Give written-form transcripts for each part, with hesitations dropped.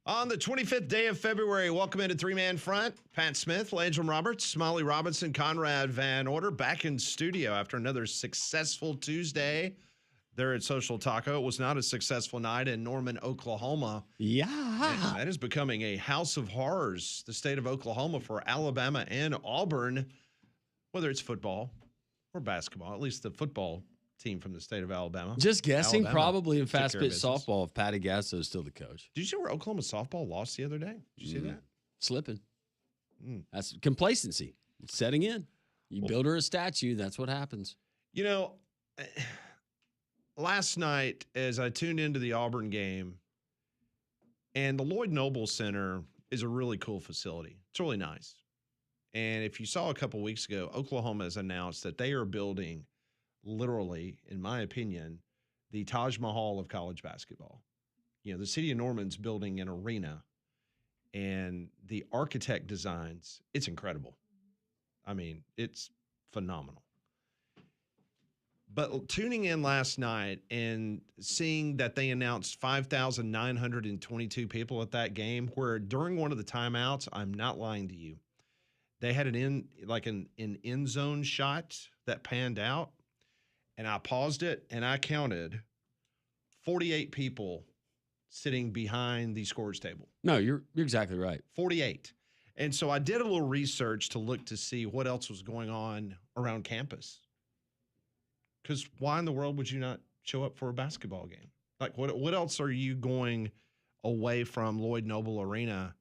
On the 25th day of February, welcome into Three Man Front. Pat Smith, Langel Roberts, Smalley Robinson, Conrad Van Order back in studio after another successful Tuesday there at Social Taco. It was not a successful night in Norman, Oklahoma. Yeah. And that is becoming a house of horrors, the state of Oklahoma, for Alabama and Auburn, whether it's football or basketball, at least the football team from the state of Alabama. Just guessing, Alabama probably in took fast care of pitch business. softball if Patty Gasso is still the coach. Did you see where Oklahoma softball lost the other day? Did you see that? Slipping. That's complacency. It's setting in. You build her a statue, that's what happens. You know, last night as I tuned into the Auburn game, and the Lloyd Noble Center is a really cool facility. It's really nice. And if you saw a couple weeks ago, Oklahoma has announced that they are building, literally, in my opinion, the Taj Mahal of college basketball. You know, the city of Norman's building an arena, and the architect designs, it's incredible. I mean, it's phenomenal. But tuning in last night and seeing that they announced 5,922 people at that game, where during one of the timeouts, I'm not lying to you, they had an end zone shot that panned out, and I paused it and I counted 48 people sitting behind the scores table. No, you're exactly right. 48. And so I did a little research to look to see what else was going on around campus. Because why in the world would you not show up for a basketball game? Like, what else are you going away from Lloyd Noble Arena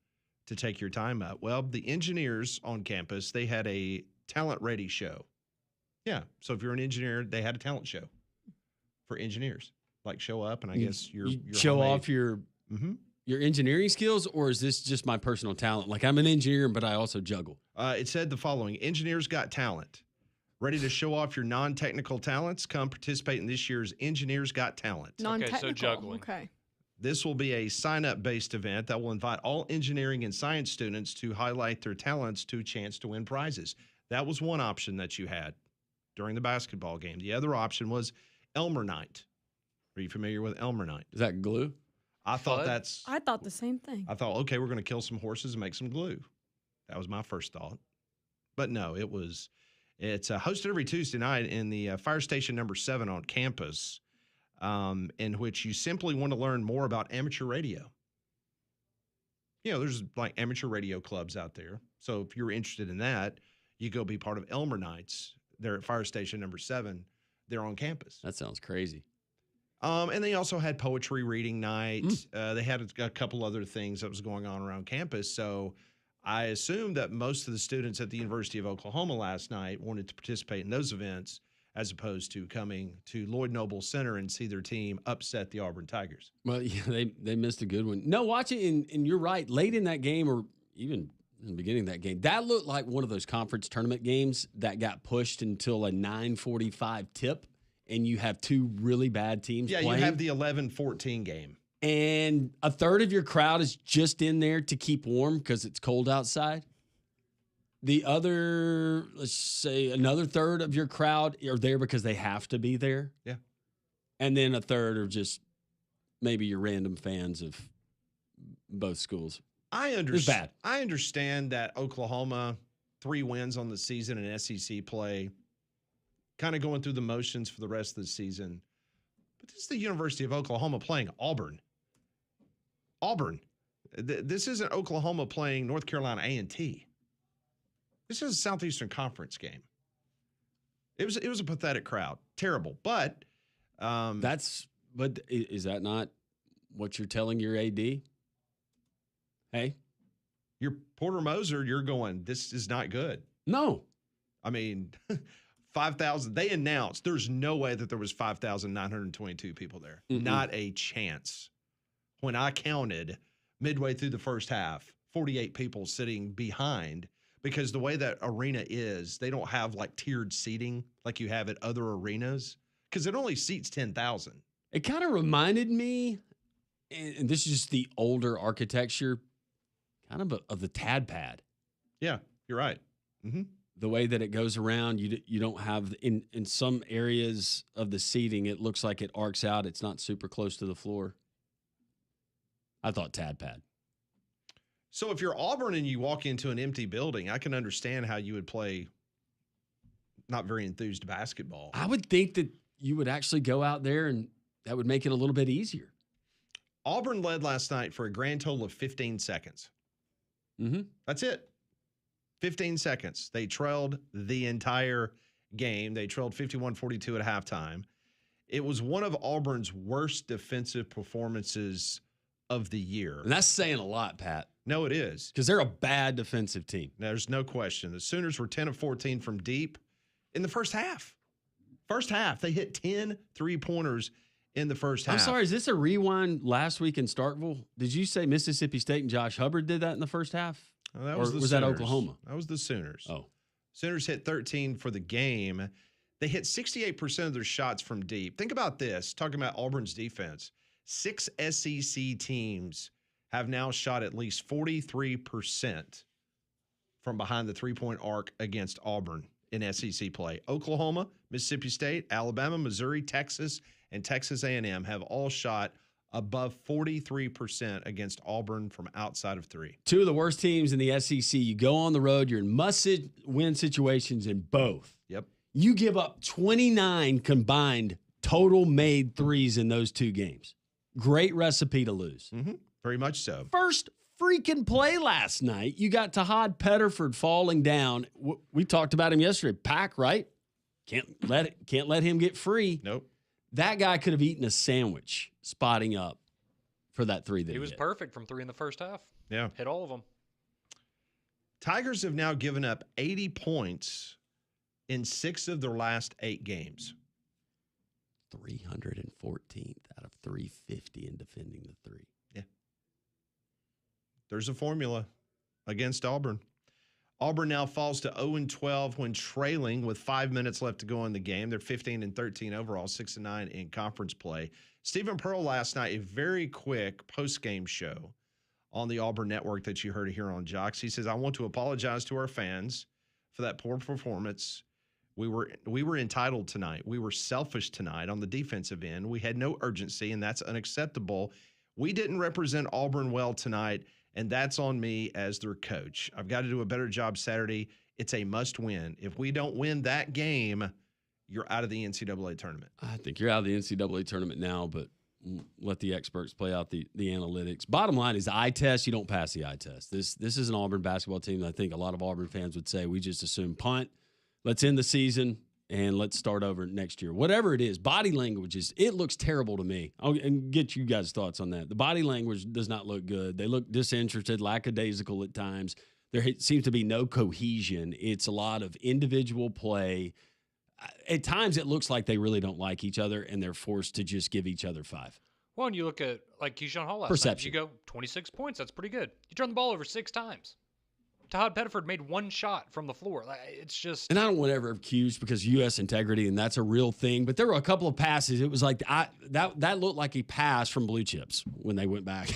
to take your time at? Well, the engineers on campus, they had a talent ready show. Yeah. So if you're an engineer, they had a talent show for engineers. Like, show up, and I guess you're show homemade. off your engineering skills, or is this just my personal talent? Like, I'm an engineer, but I also juggle. It said the following: Engineers Got Talent. Ready to show off your non-technical talents? Come participate in this year's Engineers Got Talent. Non-technical. Okay, so juggling. Okay. This will be a sign-up based event that will invite all engineering and science students to highlight their talents to a chance to win prizes. That was one option that you had during the basketball game. The other option was Elmer Night. Are you familiar with Elmer Night? Is that glue? I thought Fud? I thought the same thing. I thought, okay, we're going to kill some horses and make some glue. That was my first thought. But no, it's hosted every Tuesday night in the fire station number 7 on campus, in which you simply want to learn more about amateur radio. You know, there's like amateur radio clubs out there. So if you're interested in that, you go be part of Elmer Nights. They're at fire station number 7. They're on campus. That sounds crazy. And they also had poetry reading night. They had a couple other things that was going on around campus. So I assume that most of the students at the University of Oklahoma last night wanted to participate in those events as opposed to coming to Lloyd Noble Center and see their team upset the Auburn Tigers. Well, yeah, they missed a good one. No, watch it, and you're right. Late in that game, or even in the beginning of that game, that looked like one of those conference tournament games that got pushed until a 9:45 tip, and you have two really bad teams playing. You have the 11-14 game. And a third of your crowd is just in there to keep warm because it's cold outside. The other, let's say, another third of your crowd are there because they have to be there. Yeah. And then a third are just maybe your random fans of both schools. I It's bad. understand that Oklahoma, 3 wins on the season in SEC play, kind of going through the motions for the rest of the season. But this is the University of Oklahoma playing Auburn. Auburn. This isn't Oklahoma playing North Carolina A&T. This is a Southeastern Conference game. It was a pathetic crowd. Terrible. But is that not what you're telling your AD? Hey, you're Porter Moser, you're going, this is not good. No. I mean, 5,000. They announced there's no way that there was 5,922 people there. Not a chance. When I counted midway through the first half, 48 people sitting behind, because the way that arena is, they don't have like tiered seating like you have at other arenas, because it only seats 10,000. It kind of reminded me, and this is just the older architecture, kind of the Tad Pad. Yeah, you're right. Mm-hmm. The way that it goes around, you don't have, in some areas of the seating, it looks like it arcs out. It's not super close to the floor. I thought Tad Pad. So if you're Auburn and you walk into an empty building, I can understand how you would play not very enthused basketball. I would think that you would actually go out there and that would make it a little bit easier. Auburn led last night for a grand total of 15 seconds. Mm-hmm. That's it. 15 seconds. They trailed the entire game. They trailed 51-42 at halftime. It was one of Auburn's worst defensive performances of the year. And that's saying a lot, Pat. No, it is. Because they're a bad defensive team. There's no question. The Sooners were 10 of 14 from deep in the first half. First half, they hit 10 three-pointers in the first half. I'm sorry, is this a rewind last week in Starkville? Did you say Mississippi State and Josh Hubbard did that in the first half? That was was that Oklahoma? That was the Sooners. Oh. Sooners hit 13 for the game. They hit 68% of their shots from deep. Think about this, talking about Auburn's defense. 6 SEC teams have now shot at least 43% from behind the three-point arc against Auburn in SEC play. Oklahoma, Mississippi State, Alabama, Missouri, Texas, and Texas A&M have all shot above 43% against Auburn from outside of three. Two of the worst teams in the SEC. You go on the road, you're in must-win situations in both. Yep. You give up 29 combined total made threes in those two games. Great recipe to lose. Mm-hmm. Very much so. First freaking play last night, you got Tahad Pettiford falling down. We talked about him yesterday. Pack, right? Can't let him get free. Nope. That guy could have eaten a sandwich spotting up for that three that he was hit. perfect from three in the first half. Yeah. Hit all of them. Tigers have now given up 80 points in 6 of their last 8 games. 314th out of 350 in defending the three. Yeah. There's a formula against Auburn. Auburn now falls to 0-12 when trailing with 5 minutes left to go in the game. They're 15-13 overall, 6-9 in conference play. Stephen Pearl last night, a very quick post-game show on the Auburn Network that you heard here on Jocks. He says, I want to apologize to our fans for that poor performance. We were entitled tonight. We were selfish tonight on the defensive end. We had no urgency, and that's unacceptable. We didn't represent Auburn well tonight, and that's on me as their coach. I've got to do a better job Saturday. It's a must-win. If we don't win that game, you're out of the NCAA tournament. I think you're out of the NCAA tournament now, but let the experts play out the analytics. Bottom line is the eye test. You don't pass the eye test. This is an Auburn basketball team that I think a lot of Auburn fans would say we just assume punt. Let's end the season and let's start over next year. Whatever it is, body language it looks terrible to me. I'll get you guys' thoughts on that. The body language does not look good. They look disinterested, lackadaisical at times. There seems to be no cohesion. It's a lot of individual play. At times, it looks like they really don't like each other, and they're forced to just give each other 5. Well, and you look at, like, Keyshawn Hall last night. You go 26 points. That's pretty good. You turn the ball over 6 times. Tahad Pettiford made 1 shot from the floor. It's just... And I don't want to ever accuse because U.S. integrity, and that's a real thing, but there were a couple of passes. It was like that looked like a pass from Blue Chips when they went back.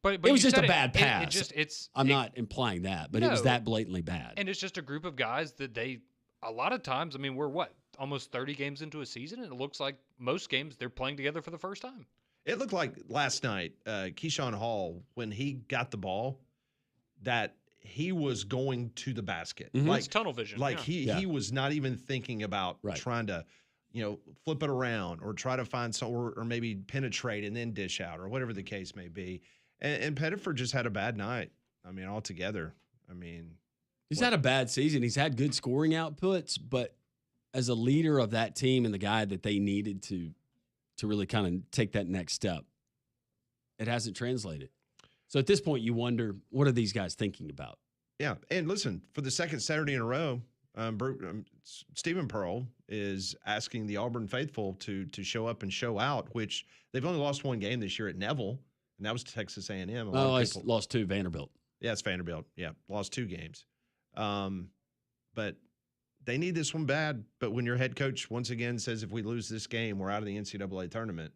But it was just a bad pass. I'm not implying that, but it was that blatantly bad. And it's just a group of guys that a lot of times, I mean, we're almost 30 games into a season, and it looks like most games they're playing together for the first time. It looked like last night, Keyshawn Hall, when he got the ball, that he was going to the basket. Mm-hmm. Like it's tunnel vision. Like he was not even thinking about trying to, flip it around or try to find some or maybe penetrate and then dish out or whatever the case may be. And Pettiford just had a bad night. I mean, altogether. I mean, he's had a bad season. He's had good scoring outputs, but as a leader of that team and the guy that they needed to really kind of take that next step, it hasn't translated. So at this point, you wonder, what are these guys thinking about? Yeah, and listen, for the second Saturday in a row, Stephen Pearl is asking the Auburn faithful to show up and show out, which they've only lost 1 game this year at Neville, and that was Texas A&M. Lost 2, Vanderbilt. Yeah, it's Vanderbilt. Yeah, lost 2 games. But they need this one bad. But when your head coach once again says, if we lose this game, we're out of the NCAA tournament,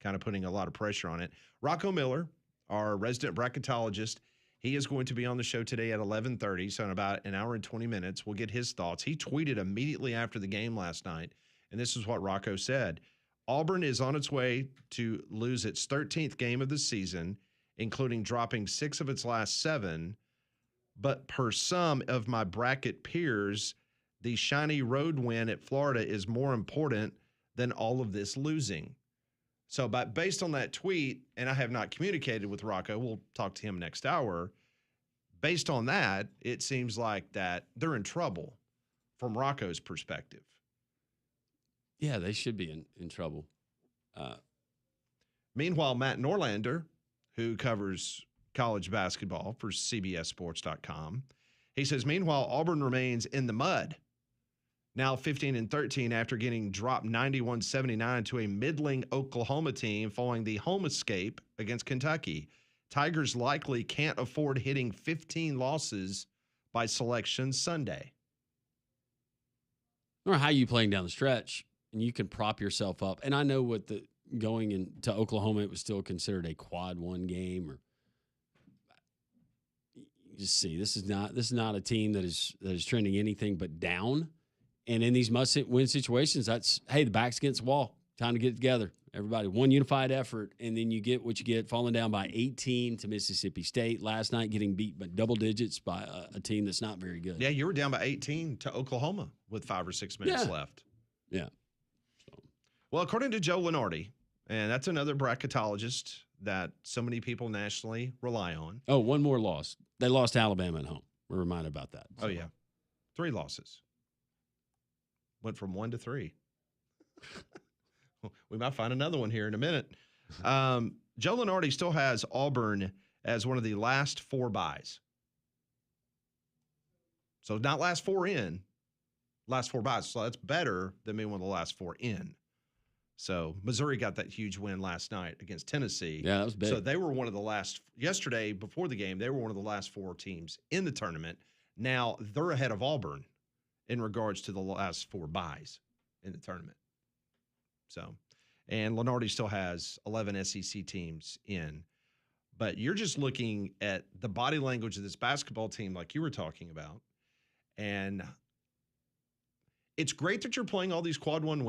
kind of putting a lot of pressure on it. Rocco Miller, our resident bracketologist, he is going to be on the show today at 11:30, so in about an hour and 20 minutes. We'll get his thoughts. He tweeted immediately after the game last night, and this is what Rocco said. Auburn is on its way to lose its 13th game of the season, including dropping 6 of its last 7. But per some of my bracket peers, the shiny road win at Florida is more important than all of this losing. So based on that tweet, and I have not communicated with Rocco, we'll talk to him next hour. Based on that, it seems like that they're in trouble from Rocco's perspective. Yeah, they should be in trouble. Meanwhile, Matt Norlander, who covers college basketball for CBSSports.com, he says, meanwhile, Auburn remains in the mud. Now 15-13 after getting dropped 91-79 to a middling Oklahoma team following the home escape against Kentucky. Tigers likely can't afford hitting 15 losses by Selection Sunday. Or how you playing down the stretch, and you can prop yourself up. And I know what going into Oklahoma, it was still considered a quad 1 game. Or you just see this is not a team that is trending anything but down. And in these must-win situations, that's, hey, the back's against the wall. Time to get it together. Everybody, one unified effort, and then you get what you get, falling down by 18 to Mississippi State. Last night, getting beat by double digits by a team that's not very good. Yeah, you were down by 18 to Oklahoma with 5 or 6 minutes left. Yeah. Well, according to Joe Lenardi, and that's another bracketologist that so many people nationally rely on. Oh, one more loss. They lost to Alabama at home. We're reminded about that. So. Oh, yeah. 3 losses. Went from 1 to 3. We might find another one here in a minute. Joe Lenardi still has Auburn as one of the last 4 byes. So not last 4 in, last 4 byes. So that's better than being one of the last 4 in. So Missouri got that huge win last night against Tennessee. Yeah, that was big. So they were one of the last, yesterday before the game, they were one of the last 4 teams in the tournament. Now they're ahead of Auburn in regards to the last 4 byes in the tournament. So, and Lenardi still has 11 SEC teams in. But you're just looking at the body language of this basketball team like you were talking about. And it's great that you're playing all these quad 1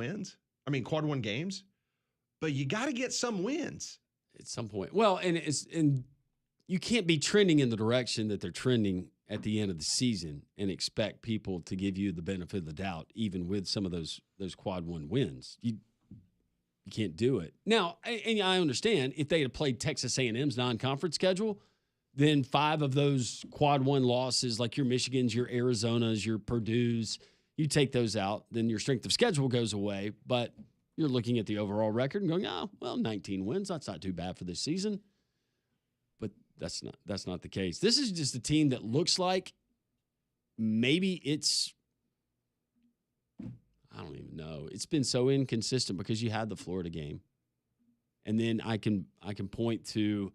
games, but you got to get some wins at some point. Well, and you can't be trending in the direction that they're trending at the end of the season and expect people to give you the benefit of the doubt, even with some of those quad 1 wins. You can't do it. Now, and I understand if they had played Texas A&M's non-conference schedule, then 5 of those quad 1 losses, like your Michigans, your Arizonas, your Purdue's, you take those out, then your strength of schedule goes away. But you're looking at the overall record and going, 19 wins. That's not too bad for this season. But that's not the case. This is just a team that looks like maybe it's, I don't even know. It's been so inconsistent because you had the Florida game. And then I can point to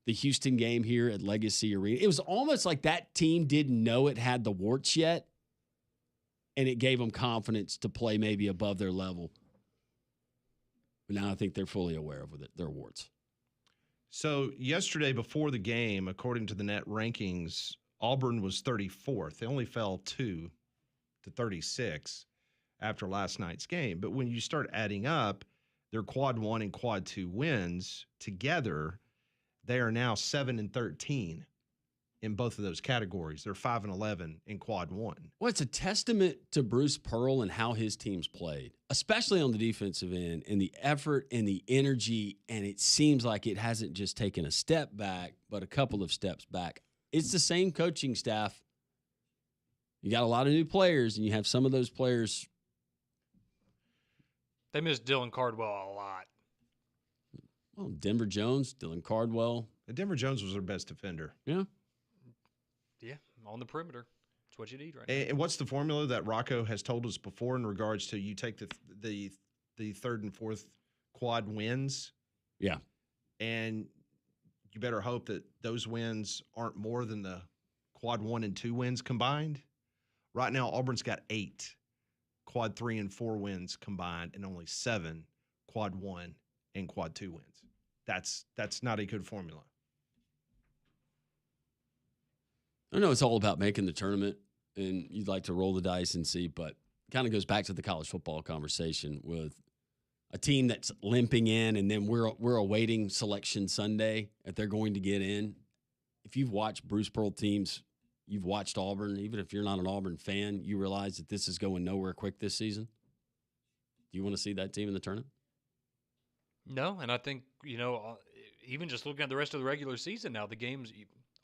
the Houston game here at Legacy Arena. It was almost like that team didn't know it had the warts yet, and it gave them confidence to play maybe above their level. But now I think they're fully aware of their warts. So yesterday before the game, according to the net rankings, Auburn was 34th. They only fell 2 to 36 after last night's game. But when you start adding up their quad 1 and quad 2 wins together, they are now 7-13 in both of those categories. They're 5-11 in quad 1. Well, it's a testament to Bruce Pearl and how his teams played, especially on the defensive end, and the effort and the energy. And it seems like it hasn't just taken a step back, but a couple of steps back. It's the same coaching staff. You got a lot of new players, and you have some of those players. They miss Dylan Cardwell a lot. Well, Denver Jones, Dylan Cardwell. And Denver Jones was their best defender. Yeah. Yeah, on the perimeter. That's what you need right now. And what's the formula that Rocco has told us before in regards to you take the 3rd and 4th quad wins? Yeah. And you better hope that those wins aren't more than the quad 1 and 2 wins combined. Right now, Auburn's got 8 quad 3 and 4 wins combined and only 7 quad 1 and quad 2 wins. That's not a good formula. I know it's all about making the tournament, and you'd like to roll the dice and see, but it kind of goes back to the college football conversation with a team that's limping in, and then we're awaiting Selection Sunday if they're going to get in. If you've watched Bruce Pearl teams, you've watched Auburn, even if you're not an Auburn fan, you realize that this is going nowhere quick this season. Do you want to see that team in the tournament? No, and I think, even just looking at the rest of the regular season now, the games,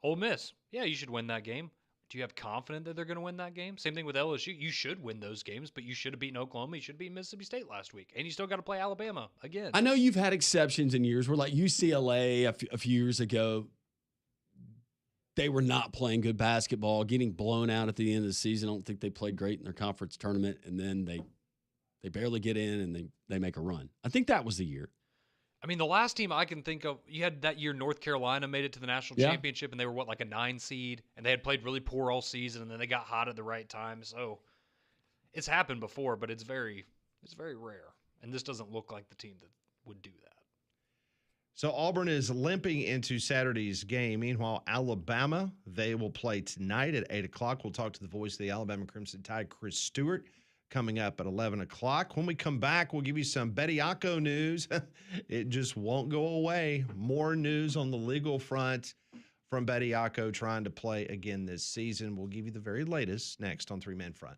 Ole Miss, yeah, you should win that game. Do you have confidence that they're going to win that game? Same thing with LSU. You should win those games, but you should have beaten Oklahoma. You should have beaten Mississippi State last week. And you still got to play Alabama again. I know you've had exceptions in years where, like UCLA a few years ago, they were not playing good basketball, getting blown out at the end of the season. I don't think they played great in their conference tournament, and then they barely get in and they make a run. I think that was the year. I mean, the last team I can think of, you had that year North Carolina made it to the national championship, and they were, like a 9 seed, and they had played really poor all season, and then they got hot at the right time. So it's happened before, but it's very rare. And this doesn't look like the team that would do that. So Auburn is limping into Saturday's game. Meanwhile, Alabama, they will play tonight at 8 o'clock. We'll talk to the voice of the Alabama Crimson Tide, Chris Stewart, coming up at 11 o'clock. When we come back, we'll give you some Bediako news. It just won't go away. More news on the legal front from Bediako trying to play again this season. We'll give you the very latest next on 3 Man Front.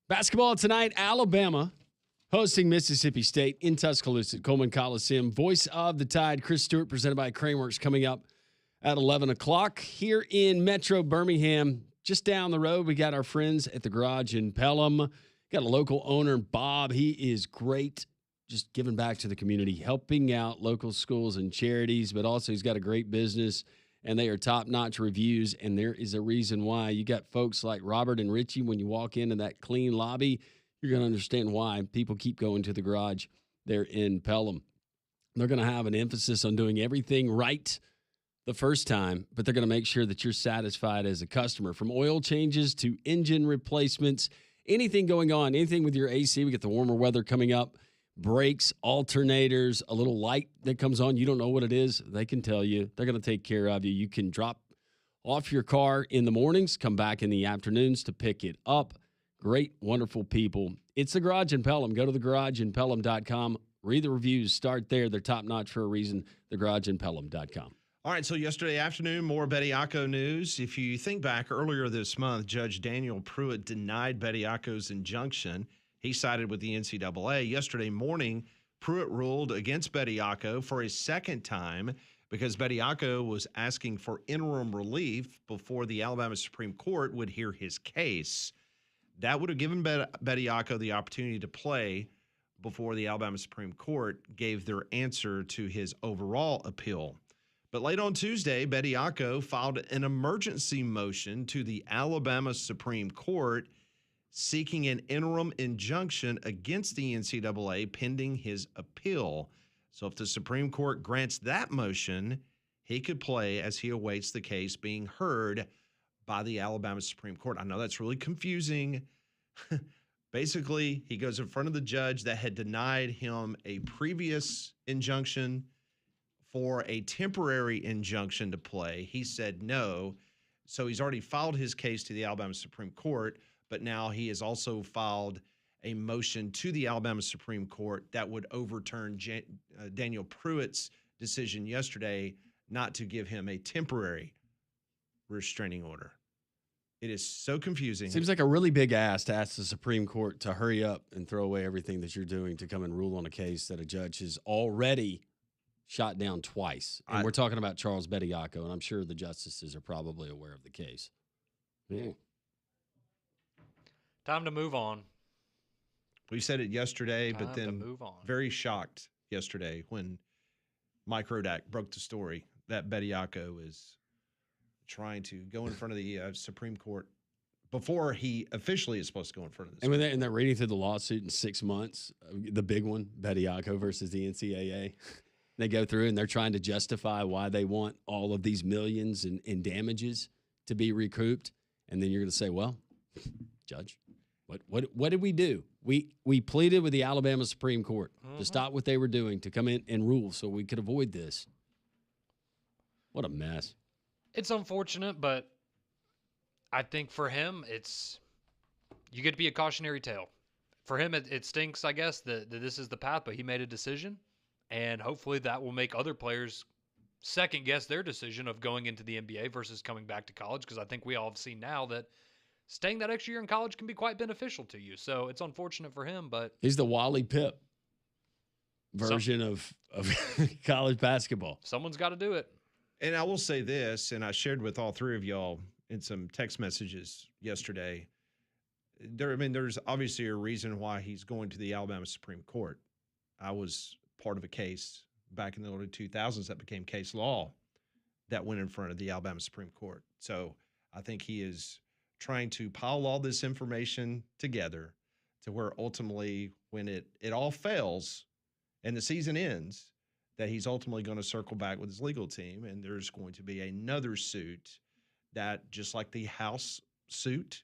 Basketball tonight, Alabama hosting Mississippi State in Tuscaloosa at Coleman Coliseum. Voice of the Tide, Chris Stewart, presented by Craneworks, coming up at 11 o'clock. Here in Metro Birmingham, just down the road, we got our friends at the Garage in Pelham. Got a local owner, Bob. He is great, just giving back to the community, helping out local schools and charities, but also he's got a great business, and they are top-notch reviews, and there is a reason why. You got folks like Robert and Richie. When you walk into that clean lobby, you're going to understand why people keep going to the Garage there in Pelham. They're going to have an emphasis on doing everything right the first time, but they're going to make sure that you're satisfied as a customer. From oil changes to engine replacements, anything going on, anything with your AC. We get the warmer weather coming up. Brakes, alternators, a little light that comes on. You don't know what it is. They can tell you. They're going to take care of you. You can drop off your car in the mornings, come back in the afternoons to pick it up. Great, wonderful people. It's the Garage in Pelham. Go to thegarageandpelham.com. Read the reviews. Start there. They're top-notch for a reason. Thegarageandpelham.com. All right, so yesterday afternoon, more Bediako news. If you think back earlier this month, Judge Daniel Pruitt denied Bediako's injunction. He sided with the NCAA. Yesterday morning, Pruitt ruled against Bediako for a second time because Bediako was asking for interim relief before the Alabama Supreme Court would hear his case. That would have given Bediako the opportunity to play before the Alabama Supreme Court gave their answer to his overall appeal. But late on Tuesday, Bediako filed an emergency motion to the Alabama Supreme Court seeking an interim injunction against the NCAA pending his appeal. So if the Supreme Court grants that motion, he could play as he awaits the case being heard by the Alabama Supreme Court. I know that's really confusing. Basically, he goes in front of the judge that had denied him a previous injunction for a temporary injunction to play. He said no. So he's already filed his case to the Alabama Supreme Court, but now he has also filed a motion to the Alabama Supreme Court that would overturn Daniel Pruitt's decision yesterday not to give him a temporary restraining order. It is so confusing. Seems like a really big ask to ask the Supreme Court to hurry up and throw away everything that you're doing to come and rule on a case that a judge has already shot down twice. And we're talking about Charles Bediako, and I'm sure the justices are probably aware of the case. Yeah. Time to move on. We said it yesterday, Time but then move on. Very shocked yesterday when Mike Rodak broke the story that Bediako is trying to go in front of the Supreme Court before he officially is supposed to go in front of this. And they're reading through the lawsuit in 6 months, the big one, Bediako versus the NCAA. They go through and they're trying to justify why they want all of these millions in damages to be recouped. And then you're going to say, well, Judge, what did we do? We pleaded with the Alabama Supreme Court to stop what they were doing, to come in and rule so we could avoid this. What a mess. It's unfortunate, but I think for him, you get to be a cautionary tale. For him, it stinks, I guess, that this is the path, but he made a decision, and hopefully that will make other players second-guess their decision of going into the NBA versus coming back to college, because I think we all have seen now that staying that extra year in college can be quite beneficial to you. So it's unfortunate for him, but he's the Wally Pipp version of college basketball. Someone's got to do it. And I will say this, and I shared with all three of y'all in some text messages yesterday. There's obviously a reason why he's going to the Alabama Supreme Court. I was part of a case back in the early 2000s that became case law that went in front of the Alabama Supreme Court. So I think he is trying to pile all this information together to where ultimately when it all fails and the season ends, that he's ultimately going to circle back with his legal team, and there's going to be another suit that, just like the House suit,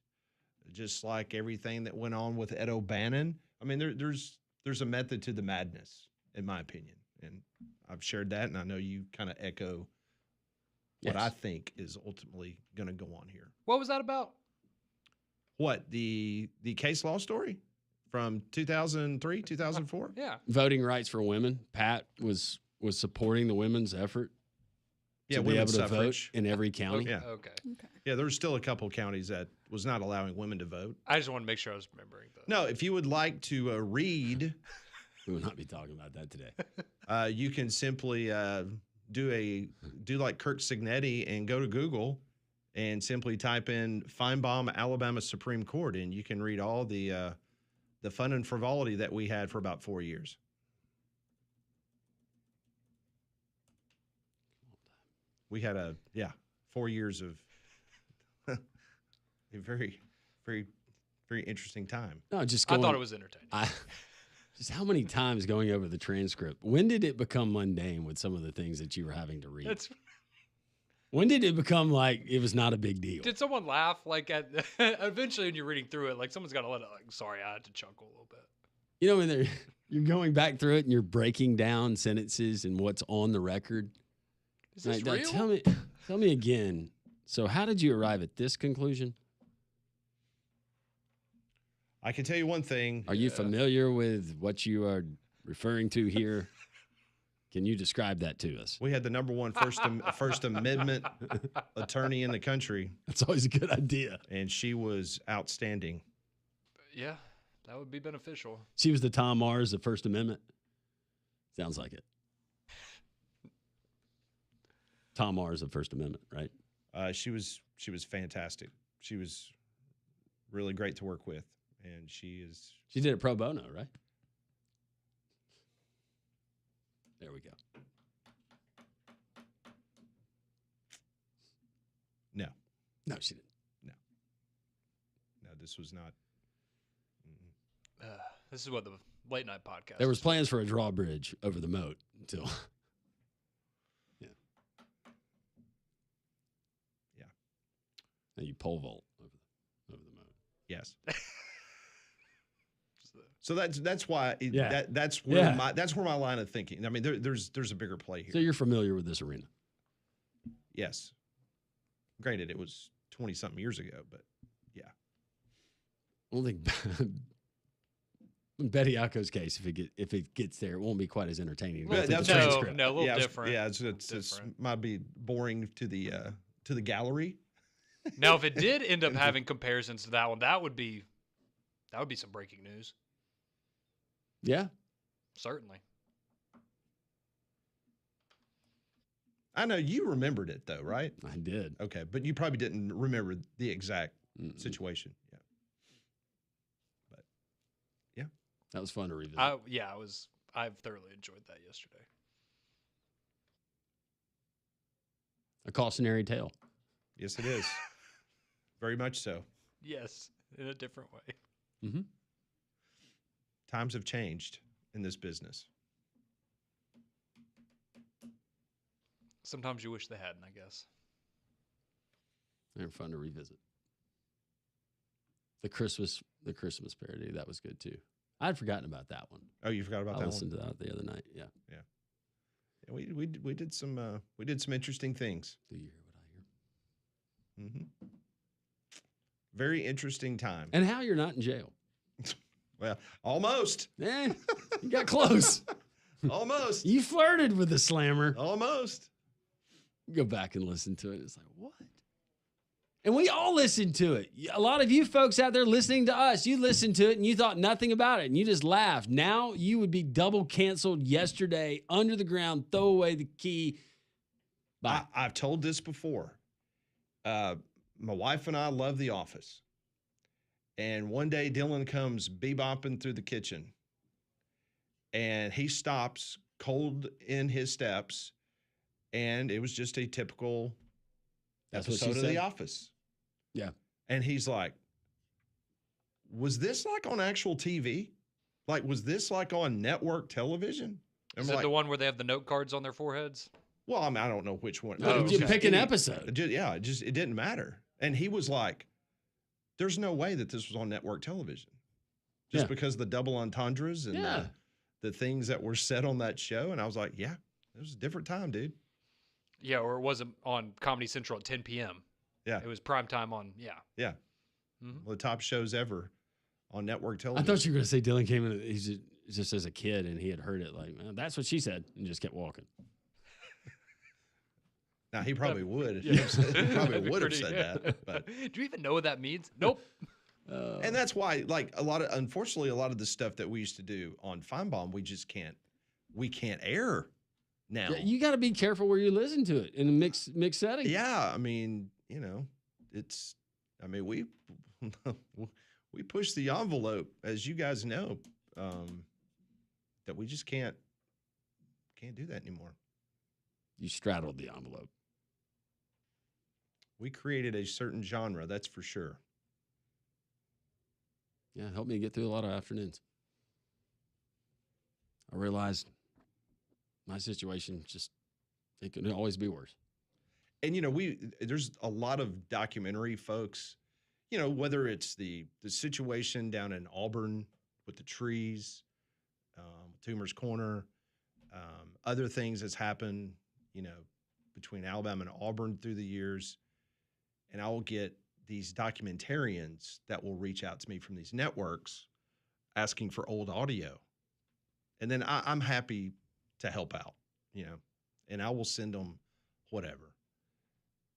just like everything that went on with Ed O'Bannon, there's a method to the madness, in my opinion. And I've shared that, and I know you kind of echo what I think is ultimately going to go on here. What was that about? What, the case law story from 2003, 2004? Yeah. Voting rights for women. Pat was supporting the women's effort Yeah, to be women's able to suffrage. vote in every county. Yeah. Okay. Okay. Yeah, there's still a couple counties that was not allowing women to vote. I just want to make sure I was remembering those. No, if you would like to read, We will not be talking about that today. you can simply do like Kirk Signetti and go to Google and simply type in Feinbaum, Alabama Supreme Court, and you can read all the fun and frivolity that we had for about 4 years. We had 4 years of a very, very, very interesting time. No, just I going, thought it was entertaining. just how many times going over the transcript? When did it become mundane with some of the things that you were having to read? When did it become like it was not a big deal? Did someone laugh? Like eventually, when you're reading through it, like someone's got to let it. Like, sorry, I had to chuckle a little bit. You know, when you're going back through it and you're breaking down sentences and what's on the record. Is this Like, real? Tell me again. So, how did you arrive at this conclusion? I can tell you one thing. Are you familiar with what you are referring to here? Can you describe that to us? We had the number one First Amendment attorney in the country, That's always a good idea. and she was outstanding. Yeah, that would be beneficial. She was the Tom Mars of First Amendment. Sounds like it. Tom Mars of First Amendment, right? She was fantastic. She was really great to work with, and she She did it pro bono, right? There we go. No, She didn't. this was not. This is what the late night podcast. There was plans for a drawbridge over the moat until. Yeah. And you pole vault over the moat. Yes. So that's why Yeah. that's where my line of thinking. I mean, there's a bigger play here. So you're familiar with this arena. Yes. Granted, it was 20-something years ago, but yeah. I don't think in Bediako's case, if it gets there, it won't be quite as entertaining. Yeah, It's that's a right. transcript. No, a little Yeah, different. Yeah, it's Different. might be boring to the gallery. Now, if it did end up having comparisons to that one, that would be some breaking news. Yeah. Certainly. I know you remembered it though, right? I did. Okay, but you probably didn't remember the exact Mm-mm. situation. Yeah. But yeah. That was fun to revisit. I've thoroughly enjoyed that yesterday. A cautionary tale. Yes, it is. Very much so. Yes, in a different way. Mm-hmm. Times have changed in this business. Sometimes you wish they hadn't, I guess. They were fun to revisit. The Christmas parody, that was good too. I'd forgotten about that one. Oh, you forgot about I that listened one? to that the other night. Yeah. Yeah, we did some interesting things. Do you hear what I hear? Mm-hmm. Very interesting time. And how you're not in jail. Well, almost. You got close. Almost. You flirted with the slammer. Almost. Go back and listen to it. It's like, what? And we all listened to it. A lot of you folks out there listening to us, you listened to it and you thought nothing about it and you just laughed. Now you would be double canceled yesterday, under the ground, throw away the key. Bye. I've told this before. My wife and I love The Office. And one day Dylan comes bebopping through the kitchen and he stops cold in his steps. And it was just a typical That's what she episode of The said? Office. Yeah. And he's like, was this like on actual TV? Like, was this like on network television? And Is we're it like, the one where they have the note cards on their foreheads? well, I mean, I don't know which one. No, It was you just pick an any- episode. it didn't matter. And he was like, there's no way that this was on network television. Just Yeah. because of the double entendres and Yeah. the things that were said on that show. And I was like, yeah, it was a different time, dude. Yeah, or it wasn't on Comedy Central at 10 p.m. Yeah. It was prime time on, yeah. Yeah. Mhm. One of the top shows ever on network I television. thought you were going to say Dylan came in, he's just as a kid and he had heard it like, man, that's what she said, and just kept walking. Now he probably would. Yeah. He probably That'd be would have pretty- said yeah. that. But Do you even know what that means? Nope. and that's why, like unfortunately, a lot of the stuff that we used to do on Feinbaum, we just can't. We can't air now. Yeah, you got to be careful where you listen to it in a mixed setting. Yeah, I mean, it's. I mean, we we push the envelope, as you guys know, that we just can't do that anymore. You straddled the envelope. We created a certain genre, that's for sure. Yeah, it helped me get through a lot of afternoons. I realized my situation it could always be worse. And there's a lot of documentary folks, whether it's the situation down in Auburn with the trees, Toomer's Corner, other things that's happened, between Alabama and Auburn through the years. And I will get these documentarians that will reach out to me from these networks asking for old audio. And then I'm happy to help out, and I will send them whatever.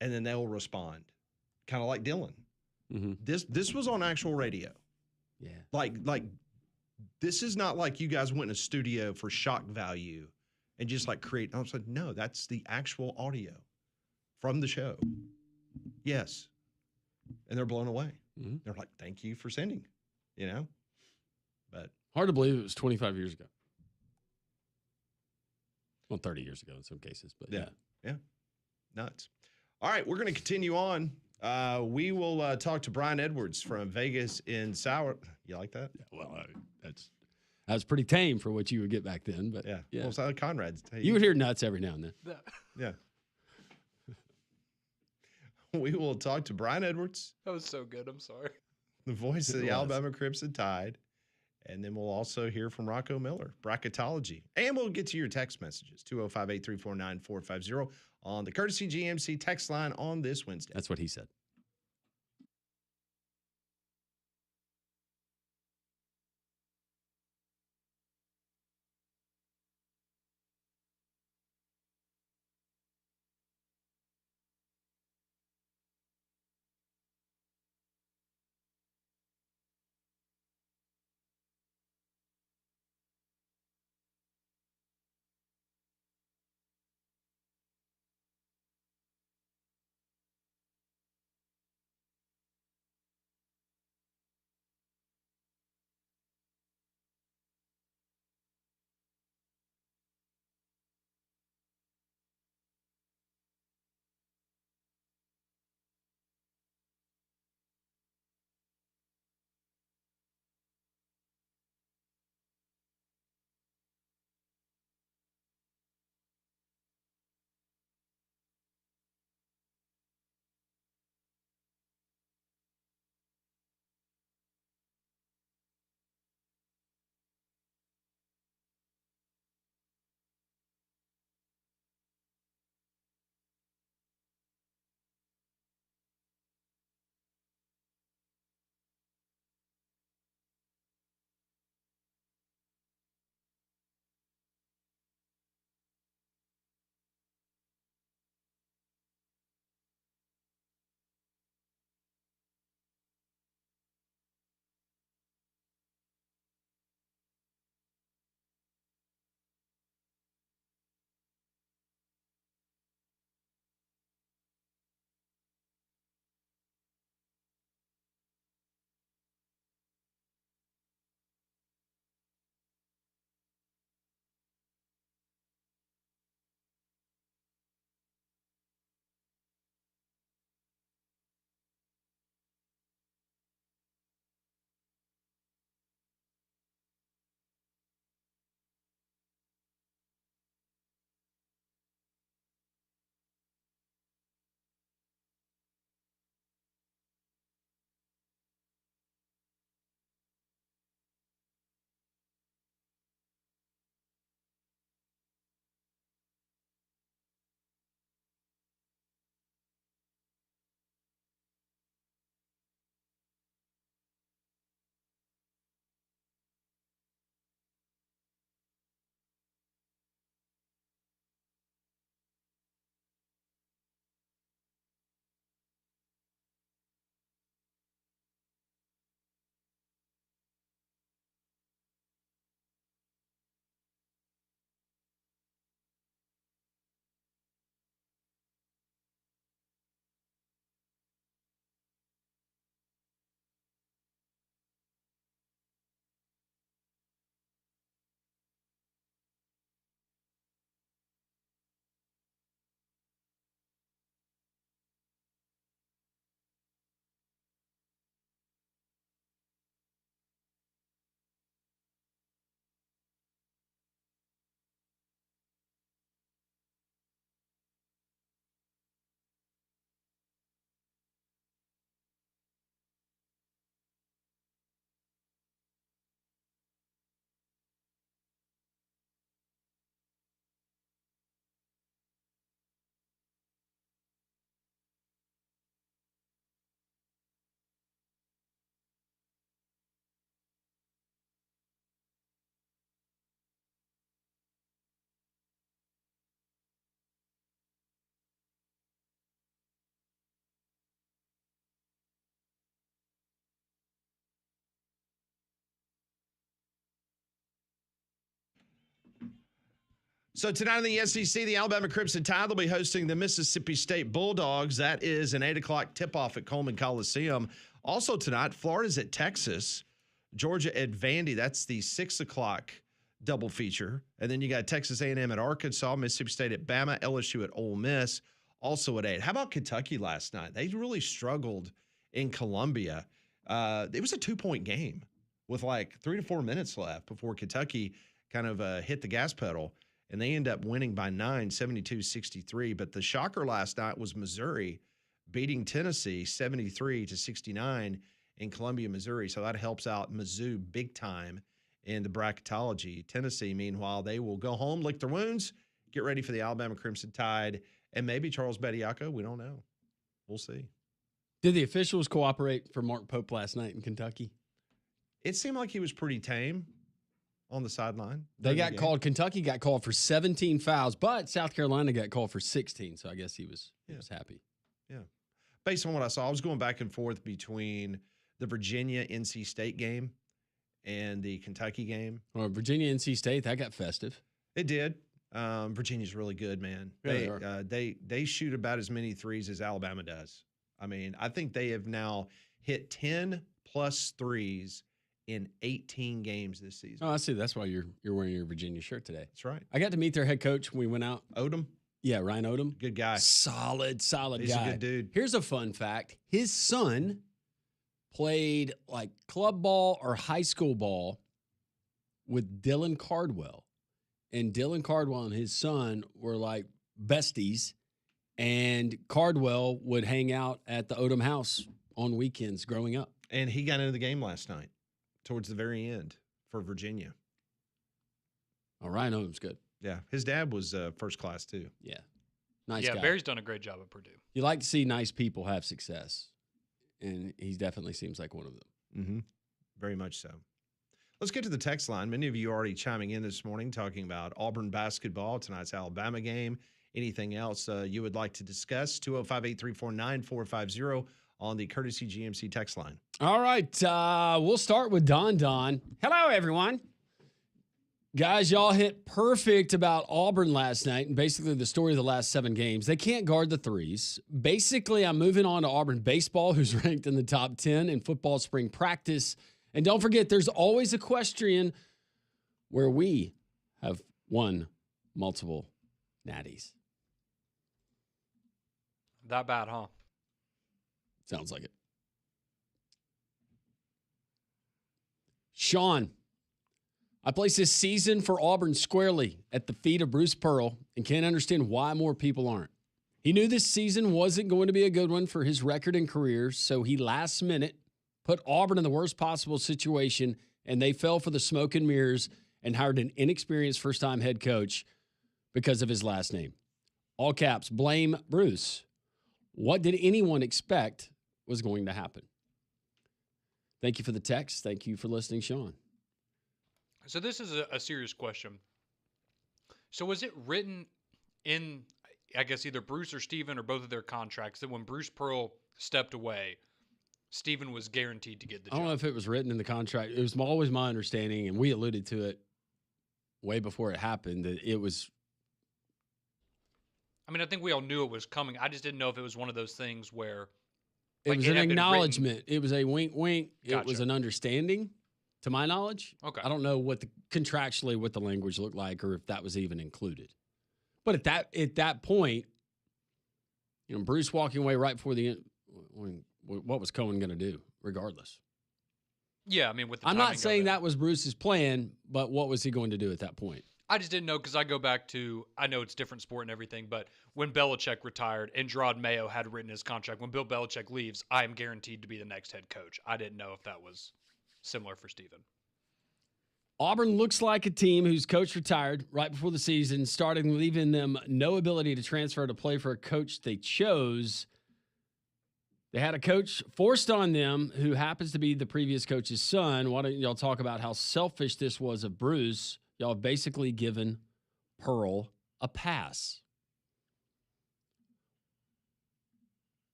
And then they'll respond, kind of like Dylan. Mm-hmm. This was on actual radio. Yeah. Like this is not like you guys went in a studio for shock value and just like create. I was like, no, that's the actual audio from the show. Yes. And they're blown away. Mm-hmm. They're like, thank you for sending, But Hard to believe it was 25 years ago. Well, 30 years ago in some cases, but yeah. Nuts. All right, we're going to continue on. We will talk to Brian Edwards from Vegas in Sour. You like that? Yeah, well, that's pretty tame for what you would get back then, but Yeah. yeah. Well, it's Conrad's. Hey, You would hear nuts every now and then. Yeah. We will talk to Brian Edwards, That was so good. I'm sorry. the voice of It the was. Alabama Crimson Tide. And then we'll also hear from Rocco Miller, bracketology. And we'll get to your text messages, 205-834-9450 on the Courtesy GMC text line on this Wednesday. That's what he said. So tonight in the SEC, the Alabama Crimson Tide will be hosting the Mississippi State Bulldogs. That is an 8 o'clock tip-off at Coleman Coliseum. Also tonight, Florida's at Texas, Georgia at Vandy. That's the 6 o'clock double feature. And then you got Texas A&M at Arkansas, Mississippi State at Bama, LSU at Ole Miss, also at 8. How about Kentucky last night? They really struggled in Columbia. It was a 2-point game with like 3 to 4 minutes left before Kentucky kind of hit the gas pedal. And they end up winning by 9, 72-63. But the shocker last night was Missouri beating Tennessee 73-69 in Columbia, Missouri. So that helps out Mizzou big time in the bracketology. Tennessee, meanwhile, they will go home, lick their wounds, get ready for the Alabama Crimson Tide, and maybe Charles Bediako. We don't know. We'll see. Did the officials cooperate for Mark Pope last night in Kentucky? It seemed like he was pretty tame on the sideline. They got called. Kentucky got called for 17 fouls, but South Carolina got called for 16. So I guess he was happy. Yeah. Based on what I saw, I was going back and forth between the Virginia-NC State game and the Kentucky game. Well, Virginia-NC State, that got festive. It did. Virginia's really good, man. Yeah, they shoot about as many threes as Alabama does. I mean, I think they have now hit 10 plus threes in 18 games this season. Oh, I see. That's why you're wearing your Virginia shirt today. That's right. I got to meet their head coach when we went out. Odom? Yeah, Ryan Odom. Good guy. Solid guy. He's a good dude. Here's a fun fact. His son played like club ball or high school ball with Dylan Cardwell. And Dylan Cardwell and his son were like besties. And Cardwell would hang out at the Odom house on weekends growing up. And he got into the game last night towards the very end for Virginia. Oh, Ryan Odom's good. Yeah. His dad was first class too. Yeah. Nice guy. Yeah, Barry's done a great job at Purdue. You like to see nice people have success. And he definitely seems like one of them. Mm-hmm. Very much so. Let's get to the text line. Many of you already chiming in this morning talking about Auburn basketball, tonight's Alabama game. Anything else you would like to discuss? 205-834-9450 on the Courtesy GMC text line. All right. We'll start with Don. Hello, everyone. Guys, y'all hit perfect about Auburn last night and basically the story of the last 7 games. They can't guard the threes. Basically, I'm moving on to Auburn baseball, who's ranked in the top 10 in football spring practice. And don't forget, there's always equestrian where we have won multiple natties. That bad, huh? Sounds like it. Sean, I place this season for Auburn squarely at the feet of Bruce Pearl and can't understand why more people aren't. He knew this season wasn't going to be a good one for his record and career, so he last minute put Auburn in the worst possible situation, and they fell for the smoke and mirrors and hired an inexperienced first-time head coach because of his last name. All caps, blame Bruce. What did anyone expect was going to happen? Thank you for the text. Thank you for listening, Sean. So this is a serious question. So was it written in, I guess, either Bruce or Steven or both of their contracts that when Bruce Pearl stepped away, Steven was guaranteed to get the job? I don't know if it was written in the contract. It was always my understanding, and we alluded to it way before it happened, that it was. I mean, I think we all knew it was coming. I just didn't know if it was one of those things where It was an acknowledgement. It was a wink, wink. Gotcha. It was an understanding, to my knowledge. Okay. I don't know contractually what the language looked like or if that was even included. But at that point, Bruce walking away right before the end, what was Cohen going to do, regardless? Yeah, I mean, with the I'm timing not saying of it. that was Bruce's plan, but what was he going to do at that point? I just didn't know because I go back to, I know it's different sport and everything, but when Belichick retired and Gerard Mayo had written his contract, when Bill Belichick leaves, I am guaranteed to be the next head coach. I didn't know if that was similar for Steven. Auburn looks like a team whose coach retired right before the season, starting leaving them no ability to transfer to play for a coach they chose. They had a coach forced on them who happens to be the previous coach's son. Why don't y'all talk about how selfish this was of Bruce? Y'all have basically given Pearl a pass.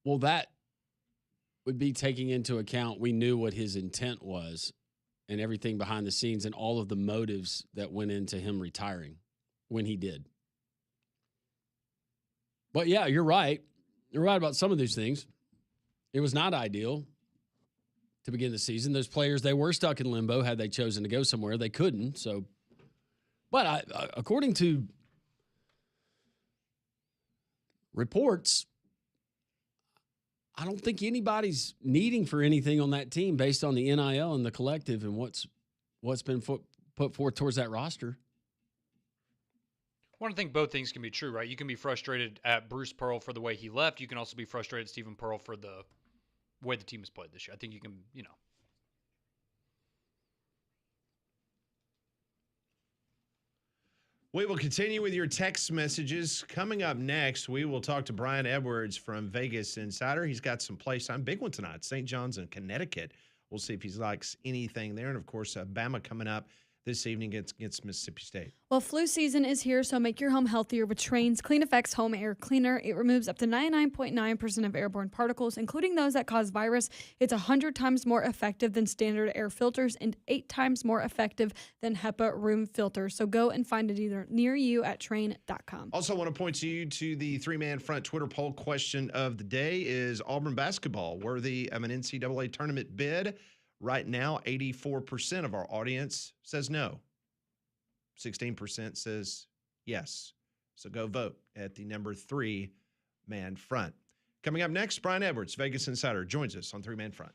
Well, that would be taking into account we knew what his intent was and everything behind the scenes and all of the motives that went into him retiring when he did. But yeah, you're right. You're right about some of these things. It was not ideal to begin the season. Those players, they were stuck in limbo. Had they chosen to go somewhere, they couldn't. So, but according to reports, I don't think anybody's needing for anything on that team based on the NIL and the collective and what's been put forth towards that roster. Well, I think both things can be true, right? You can be frustrated at Bruce Pearl for the way he left. You can also be frustrated at Stephen Pearl for the way the team has played this year. I think you can, We will continue with your text messages. Coming up next, we will talk to Brian Edwards from Vegas Insider. He's got some place time. Big one tonight, St. John's in Connecticut. We'll see if he likes anything there. And, of course, Bama coming up this evening against Mississippi State. Well, flu season is here, so make your home healthier with Trane's Clean Effects Home Air Cleaner. It removes up to 99.9% of airborne particles, including those that cause virus. It's 100 times more effective than standard air filters and 8 times more effective than HEPA room filters. So go and find it either near you at Trane.com. Also want to point you to the three-man front Twitter poll question of the day. Is Auburn basketball worthy of an NCAA tournament bid? Right now, 84% of our audience says no. 16% says yes. So go vote at the number 3-man front. Coming up next, Brian Edwards, Vegas Insider, joins us on 3-man front.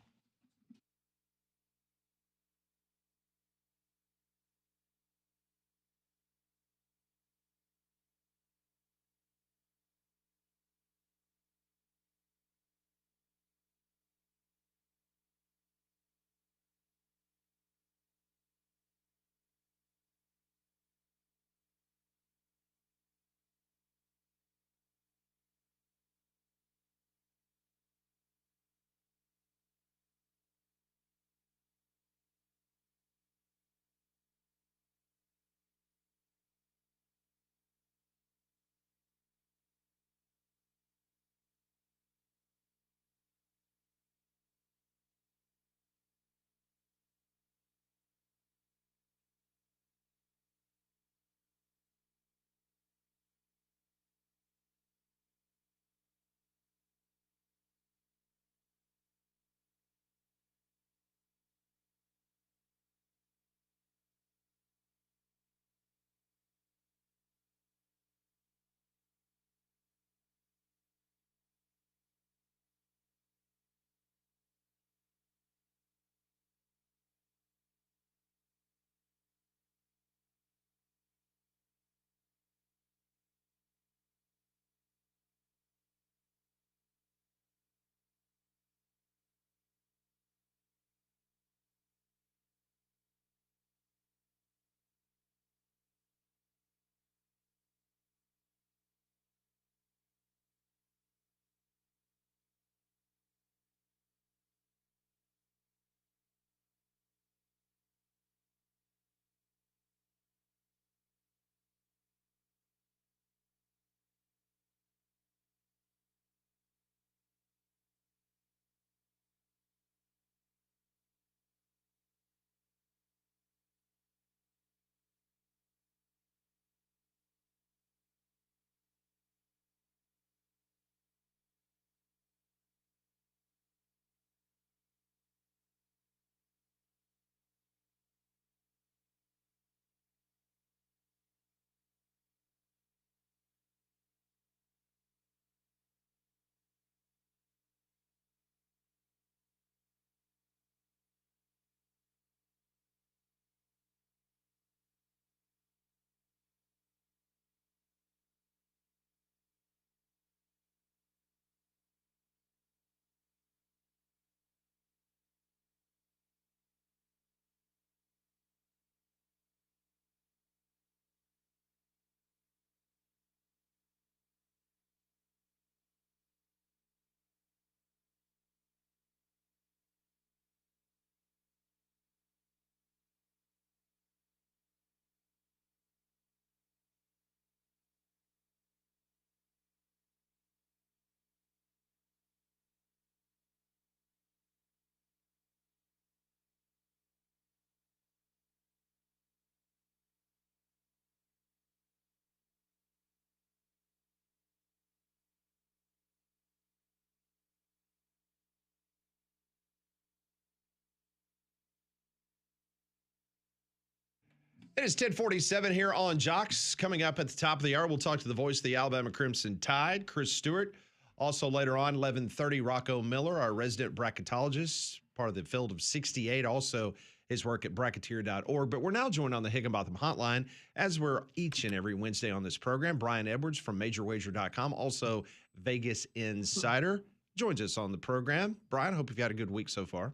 It is 10:47 here on Jocks. Coming up at the top of the hour, we'll talk to the voice of the Alabama Crimson Tide, Chris Stewart. Also later on, 11:30, Rocco Miller, our resident bracketologist, part of the Field of 68. Also his work at bracketeer.org. But we're now joined on the Higginbotham Hotline, as we're each and every Wednesday on this program. Brian Edwards from MajorWager.com, also Vegas Insider, joins us on the program. Brian, I hope you've had a good week so far.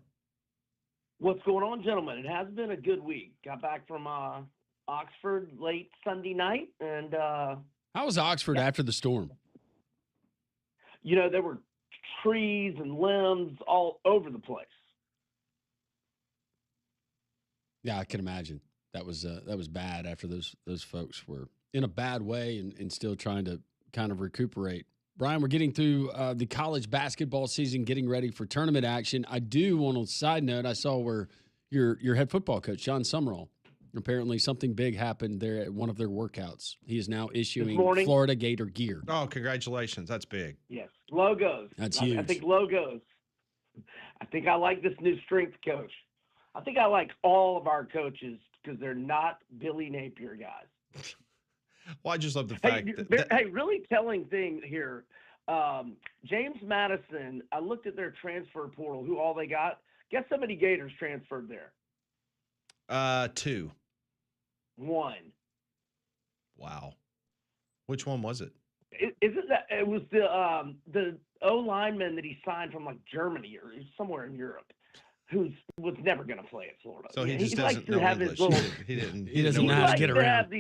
What's going on, gentlemen? It has been a good week. Got back from Oxford late Sunday night, and How was Oxford after the storm? There were trees and limbs all over the place. Yeah, I can imagine. That was bad after those folks were in a bad way and still trying to kind of recuperate. Brian, we're getting through the college basketball season, getting ready for tournament action. I do want to side note, I saw where your head football coach, John Summerall, apparently something big happened there at one of their workouts. He is now issuing Florida Gator gear. Oh, congratulations. That's big. Yes, logos. That's huge. I think logos. I think I like this new strength coach. I think I like all of our coaches because they're not Billy Napier guys. Well, I just love the fact Hey, really telling thing here. James Madison, I looked at their transfer portal, who all they got. Guess how many Gators transferred there? 2. 1. Wow. Which one was it? Isn't that it was the O lineman that he signed from like Germany or somewhere in Europe, who was never going to play at Florida. So he just doesn't know English. He doesn't know how to get around.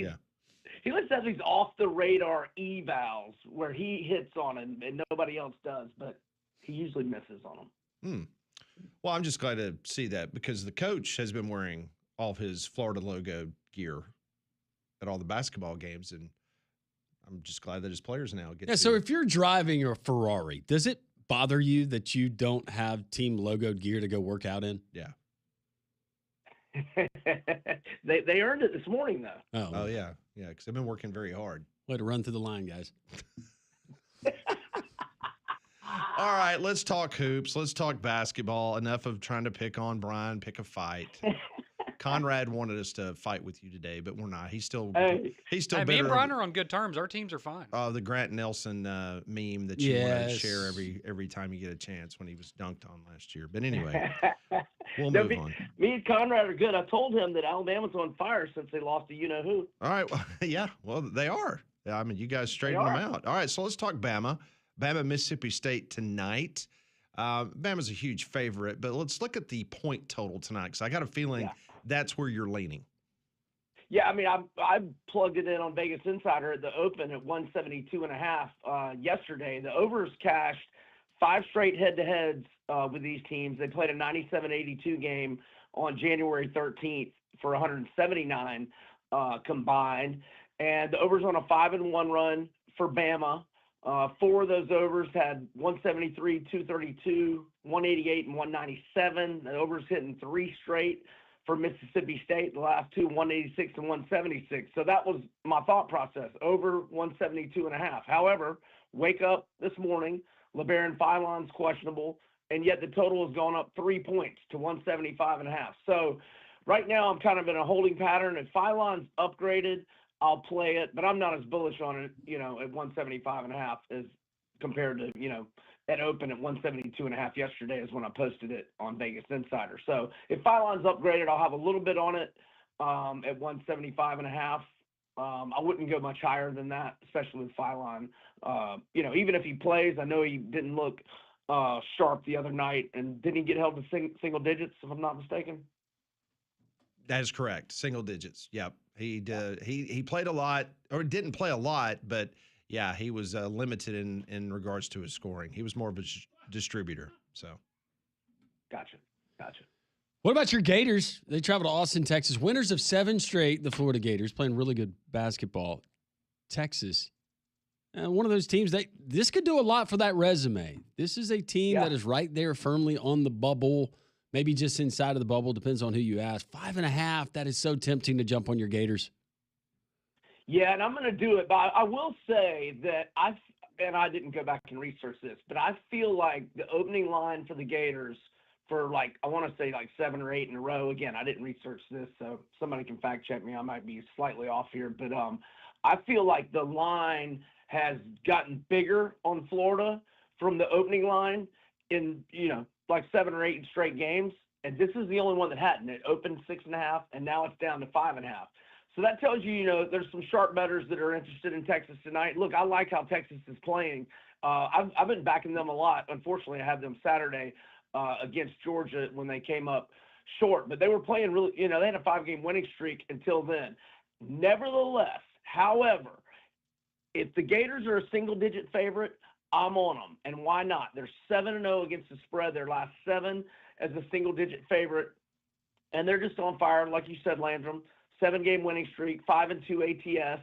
He likes to have these off-the-radar evals where he hits on them and nobody else does, but he usually misses on them. Well, I'm just glad to see that because the coach has been wearing all of his Florida logo gear at all the basketball games, and I'm just glad that his players now get to. So if you're driving a Ferrari, does it bother you that you don't have team logoed gear to go work out in? Yeah. They earned it this morning, though. Oh yeah. Yeah, because I've been working very hard. Way to run through the line, guys. All right, let's talk hoops. Let's talk basketball. Enough of trying to pick on Brian, pick a fight. Conrad wanted us to fight with you today, but we're not. He's still Hey, bitter. me and Brian are on good terms. Our teams are fine. The Grant Nelson meme that you wanted to share every time you get a chance when he was dunked on last year. But anyway, we'll move on. Me and Conrad are good. I told him that Alabama's on fire since they lost to you-know-who. All right. Well, yeah. Well, they are. I mean, you guys straightened them out. All right. So let's talk Bama. Bama, Mississippi State tonight. Bama's a huge favorite, but let's look at the point total tonight because I got a feeling that's where you're leaning. Yeah, I mean, I plugged it in on Vegas Insider at the open at 172.5 yesterday. The overs cashed 5 straight head-to-heads with these teams. They played a 97-82 game on January 13th for 179 combined. And the overs on a 5-1 run for Bama. 4 of those overs had 173, 232, 188, and 197. The overs hitting 3 straight for Mississippi State. The last 2, 186 and 176. So that was my thought process, over 172.5. However, wake up this morning, LeBaron Philon's questionable, and yet the total has gone up 3 points to 175.5. So right now I'm kind of in a holding pattern. If Philon's upgraded, I'll play it, but I'm not as bullish on it, at 175.5 as compared to, at open at 172.5 yesterday is when I posted it on Vegas Insider. So if Philon's upgraded, I'll have a little bit on it at 175.5. I wouldn't go much higher than that, especially with Philon. Even if he plays, I know he didn't look sharp the other night, and didn't he get held to single digits, if I'm not mistaken? That is correct. Single digits. Yep. He played a lot, or didn't play a lot, but yeah, he was limited in regards to his scoring. He was more of a distributor. So, gotcha. What about your Gators? They travel to Austin, Texas. Winners of 7 straight, the Florida Gators, playing really good basketball. Texas, one of those teams this could do a lot for that resume. This is a team that is right there firmly on the bubble. Maybe just inside of the bubble, depends on who you ask. 5.5, that is so tempting to jump on your Gators. Yeah, and I'm going to do it, but I will say that I didn't go back and research this, but I feel like the opening line for the Gators for like, I want to say like 7 or 8 in a row. Again, I didn't research this, so somebody can fact check me. I might be slightly off here, but I feel like the line has gotten bigger on Florida from the opening line in, like 7 or 8 straight games. And this is the only one that hadn't. It opened 6.5, and now it's down to 5.5. So that tells you, there's some sharp bettors that are interested in Texas tonight. Look, I like how Texas is playing. I've been backing them a lot. Unfortunately, I had them Saturday against Georgia when they came up short. But they were playing really, they had a 5-game winning streak until then. Nevertheless, however, if the Gators are a single-digit favorite, I'm on them. And why not? They're 7-0 against the spread. Their last 7 as a single-digit favorite. And they're just on fire, like you said, Landrum. 7-game winning streak, 5-2 ATS.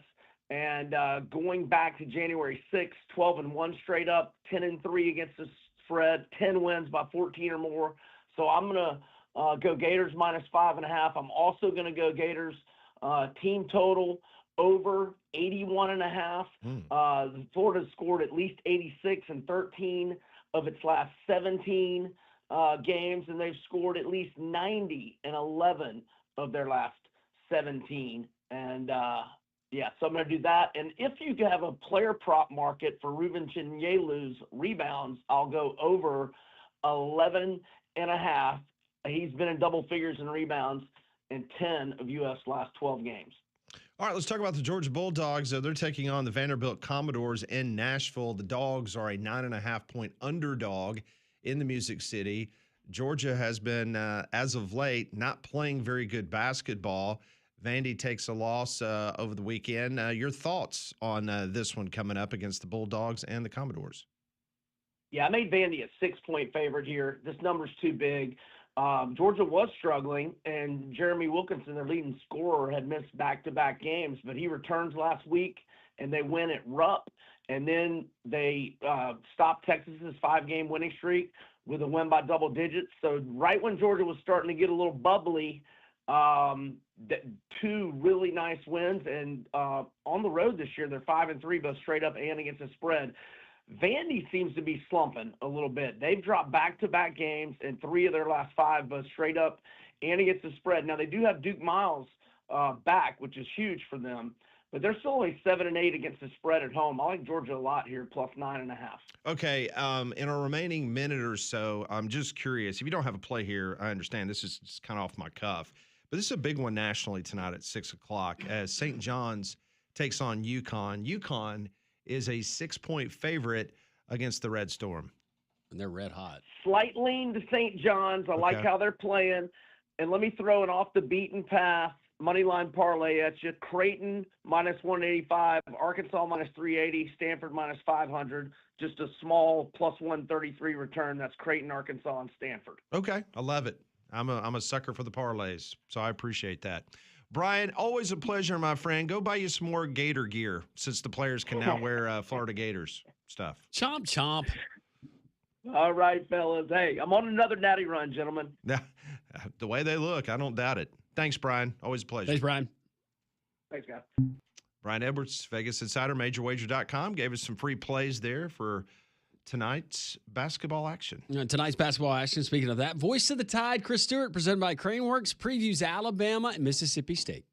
And going back to January 6th, 12-1 straight up, 10-3 against the spread, 10 wins by 14 or more. So I'm going to go Gators minus 5.5. I'm also going to go Gators team total over 81.5. Florida scored at least 86 in 13 of its last 17 games, and they've scored at least 90 in 11 of their last 17. And so I'm going to do that. And if you have a player prop market for Ruben Chinyelu's rebounds, I'll go over 11.5. He's been in double figures in rebounds in 10 of U.S. last 12 games. All right, let's talk about the Georgia Bulldogs. They're taking on the Vanderbilt Commodores in Nashville. The Dogs are a 9.5-point underdog in the Music City. Georgia has been, as of late, not playing very good basketball. Vandy takes a loss over the weekend. Your thoughts on this one coming up against the Bulldogs and the Commodores? Yeah, I made Vandy a 6-point favorite here. This number's too big. Georgia was struggling, and Jeremy Wilkinson, their leading scorer, had missed back-to-back games, but he returns last week, and they win at Rupp, and then they stopped Texas's 5-game winning streak with a win by double digits. So right when Georgia was starting to get a little bubbly, 2 really nice wins, and on the road this year, they're 5-3, both straight up and against the spread. Vandy seems to be slumping a little bit. They've dropped back-to-back games in 3 of their last 5, both straight up and against the spread. Now, they do have Duke Miles back, which is huge for them, but they're still only 7-8 against the spread at home. I like Georgia a lot here, plus 9.5. Okay, in our remaining minute or so, I'm just curious. If you don't have a play here, I understand this is just kind of off my cuff, but this is a big one nationally tonight at 6 o'clock as St. John's takes on UConn. UConn is a 6-point favorite against the Red Storm. And they're red hot. Slight lean to St. John's. I like how they're playing. And let me throw an off-the-beaten-path moneyline parlay at you. Creighton minus 185, Arkansas minus 380, Stanford minus 500. Just a small plus 133 return. That's Creighton, Arkansas, and Stanford. Okay, I love it. I'm a sucker for the parlays, so I appreciate that. Brian, always a pleasure, my friend. Go buy you some more Gator gear since the players can now wear Florida Gators stuff. Chomp, chomp. All right, fellas. Hey, I'm on another natty run, gentlemen. The way they look, I don't doubt it. Thanks, Brian. Always a pleasure. Thanks, Brian. Thanks, guys. Brian Edwards, Vegas Insider, MajorWager.com, gave us some free plays there for tonight's basketball action. Tonight's basketball action, speaking of that, Voice of the Tide, Chris Stewart, presented by Craneworks, previews Alabama and Mississippi State.